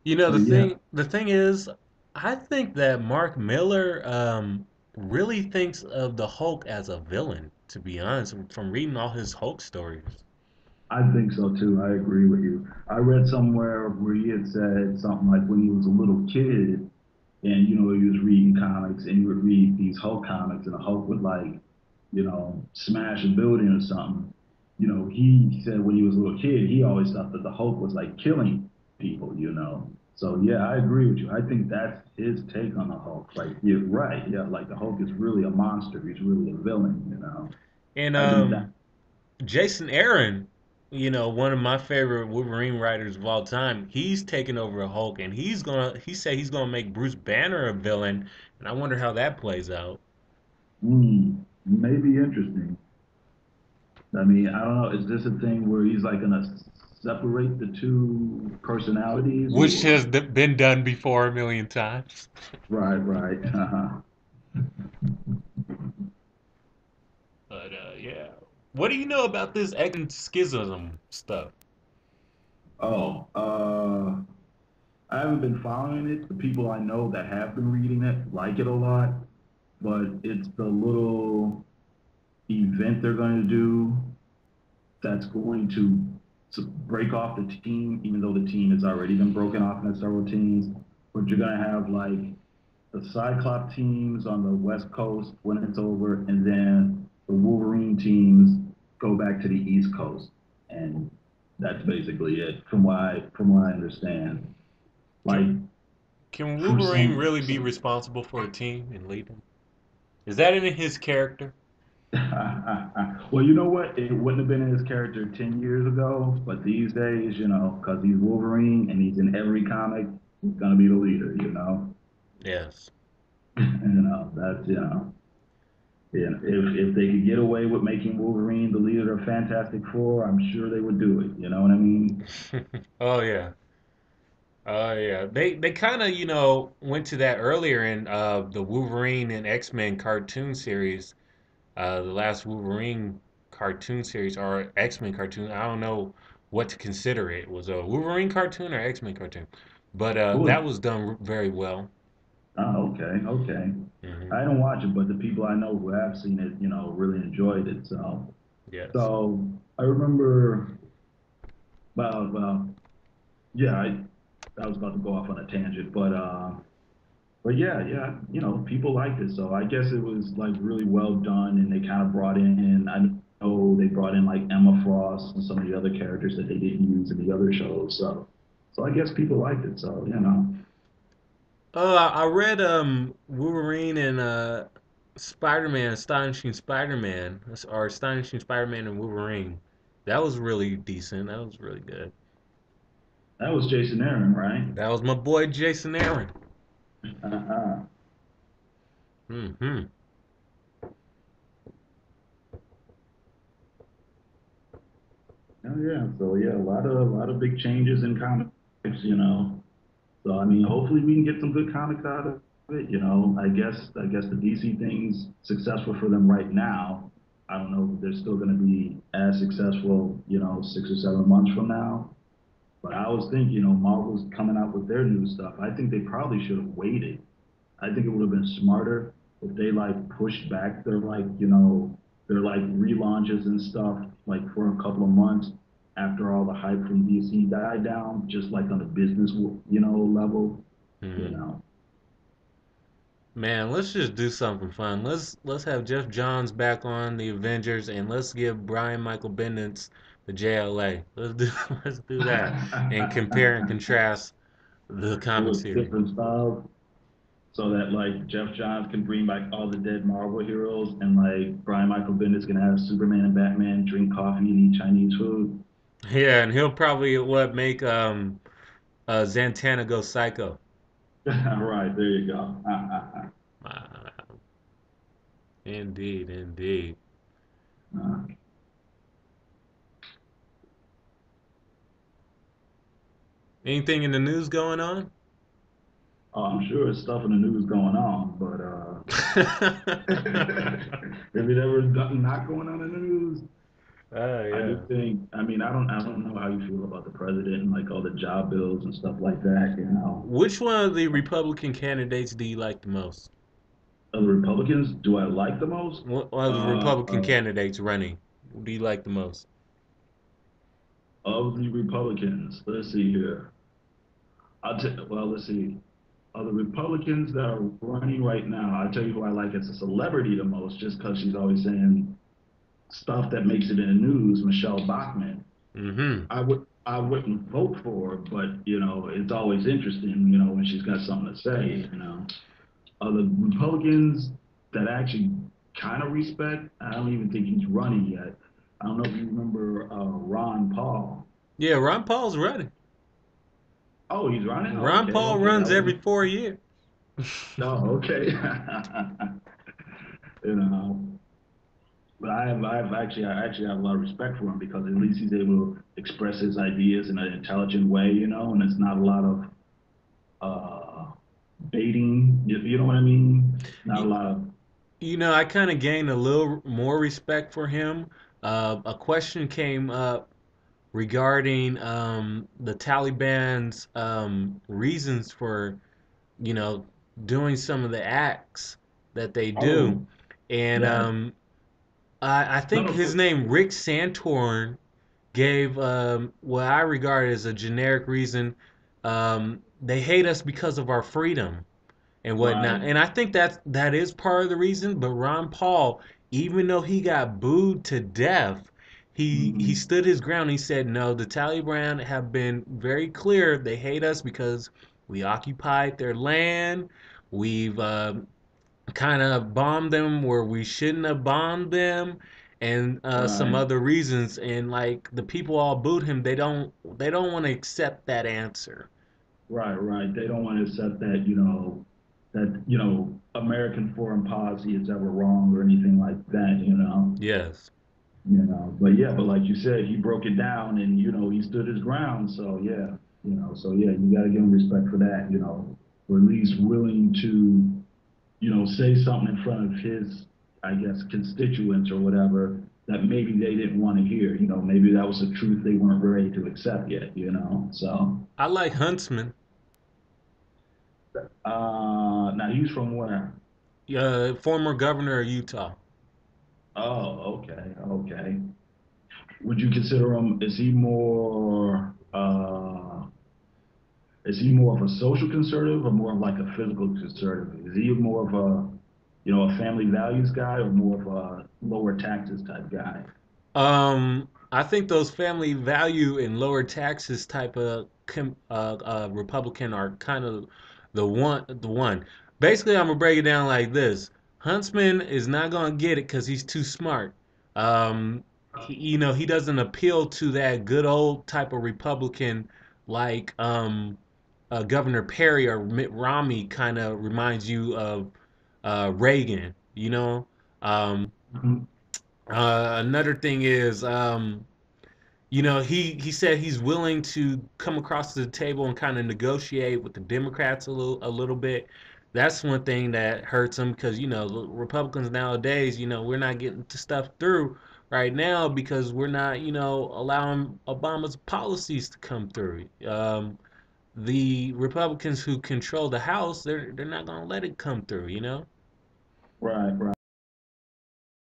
You know, But yeah, the thing is, I think that Mark Miller really thinks of the Hulk as a villain, to be honest, from reading all his Hulk stories. I think so too. I agree with you. I read somewhere where he had said something like when he was a little kid, and he was reading comics, and he would read these Hulk comics, and the Hulk would like, smash a building or something. He said when he was a little kid, he always thought that the Hulk was like killing people. So yeah, I agree with you. I think that's his take on the Hulk. Like, you're right. Yeah, like the Hulk is really a monster. He's really a villain. And I think that. Jason Aaron, one of my favorite Wolverine writers of all time, he's taking over a Hulk, and he said he's gonna make Bruce Banner a villain, and I wonder how that plays out. May be interesting. I mean, I don't know. Is this a thing where he's like gonna separate the two personalities, Which or? has been done before a million times. Right, right. But yeah, what do you know about this X schism stuff? Oh, I haven't been following it. The people I know that have been reading it like it a lot, but it's the little event they're going to do that's going to break off the team, even though the team has already been broken off into several teams. But you're going to have like the Cyclops teams on the West Coast when it's over, and then the Wolverine teams go back to the East Coast, and that's basically it from what I understand. Like, Can can for Wolverine some, really be responsible for a team and lead them? Is that in his character? well, you know what? It wouldn't have been in his character 10 years ago, but these days, because he's Wolverine and he's in every comic, he's gonna be the leader. Yes. That's, yeah, if they could get away with making Wolverine the leader of Fantastic Four, I'm sure they would do it. You know what I mean? Oh yeah. Oh yeah. They kind of, went to that earlier in the Wolverine and X-Men cartoon series. The last Wolverine cartoon series or X-Men cartoon. I don't know what to consider it. Was a Wolverine cartoon or X-Men cartoon? But What was? that was done very well. Oh, okay, okay. Hmm. I didn't watch it, but the people I know who have seen it, really enjoyed it. So, Yes. so I remember. Well, yeah. I was about to go off on a tangent, but yeah, yeah. People liked it, so I guess it was like really well done, and they kind of brought in. I know they brought in like Emma Frost and some of the other characters that they didn't use in the other shows. So I guess people liked it. So. I read Wolverine and Spider-Man, Astonishing Spider-Man, or Astonishing Spider-Man and Wolverine. That was really decent. That was really good. That was Jason Aaron, right? That was my boy Jason Aaron. Uh-huh. Hmm. Oh yeah. So yeah, a lot of big changes in comics. So I mean, hopefully we can get some good comics out of it. I guess the DC thing's successful for them right now. I don't know if they're still going to be as successful, 6 or 7 months from now. But I was thinking, Marvel's coming out with their new stuff. I think they probably should have waited. I think it would have been smarter if they like pushed back their relaunches and stuff like for a couple of months after all the hype from DC died down, just like on a business level, you Hmm. know. Man, let's just do something fun. Let's have Jeff Johns back on the Avengers, and let's give Brian Michael Bendis the JLA. Let's do let's do that and compare and contrast the comic With series. different styles, so that like Jeff Johns can bring back all the dead Marvel heroes, and like Brian Michael Bendis can have Superman and Batman drink coffee and eat Chinese food. Yeah, and he'll probably what make Zatanna go psycho. All right, there you go. Uh, indeed, indeed. Anything in the news going on? Oh, I'm sure there's stuff in the news going on, but if it ever not going on in the news. I do Yeah. think. I mean, I don't know how you feel about the president and like all the job bills and stuff like that. You know, Which one of the Republican candidates do you like the most? of the Republicans, do I like the most? What of the Uh, Republican uh, candidates running? Who do you like the most? of the Republicans, let's see here. Well, let's see. Of the Republicans that are running right now, I'll tell you who I like as a celebrity the most, just because she's always saying stuff that makes it in the news. Michelle Bachmann. Mm-hmm. I wouldn't vote for her, but you know, it's always interesting, you know, when she's got something to say, you know. The Republicans that I actually kind of respect, I don't even think he's running yet. I don't know if you remember Ron Paul. Yeah, Ron Paul's running. Oh, he's running? Oh, Ron okay, Paul okay. I runs every wasn't. 4 years. Oh, okay. You know, but I actually have a lot of respect for him because at least he's able to express his ideas in an intelligent way, you know, and it's not a lot of uh, baiting. You know what I mean? Not a You, lot of. you know, I kind of gained a little more respect for him. A question came up regarding the Taliban's reasons for, you know, doing some of the acts that they do. Oh, And yeah. I No, think no. his name, Rick Santorum, gave what I regard as a generic reason. They hate us because of our freedom and whatnot. Right. And I think that is part of the reason. But Ron Paul, even though he got booed to death, he Mhm. stood his ground. He said, "No, the Taliban have been very clear. They hate us because we occupied their land. We've kind of bombed them where we shouldn't have bombed them." And some Right. other reasons, and like the people all booed him, they don't want to accept that answer. Right. Right. They don't want to accept that, American foreign policy is ever wrong or anything like that, you know. Yes. You know. But yeah, but like you said, he broke it down and he stood his ground. So yeah, so yeah, you gotta give him respect for that, or at least willing to, say something in front of his, I guess, constituents or whatever that maybe they didn't want to hear. Maybe that was a truth they weren't ready to accept yet. So, I like Huntsman. now he's from where? Former governor of Utah. Oh, okay, okay. Would you consider him? Is he more of a social conservative or more of like a physical conservative? Is he more of a family values guy or more of a lower taxes type guy? I think those family value and lower taxes type of Republican are kind of the one. Basically, I'm gonna break it down like this: Huntsman is not gonna get it because he's too smart. He doesn't appeal to that good old type of Republican like Governor Perry or Mitt Romney. Kind of reminds you of Reagan. Mhm. Another thing is, he said he's willing to come across the table and kind of negotiate with the Democrats a little bit. That's one thing that hurts him because Republicans nowadays, we're not getting to stuff through right now because we're not, allowing Obama's policies to come through. The Republicans who control the House, they're not gonna let it come through. Right, right.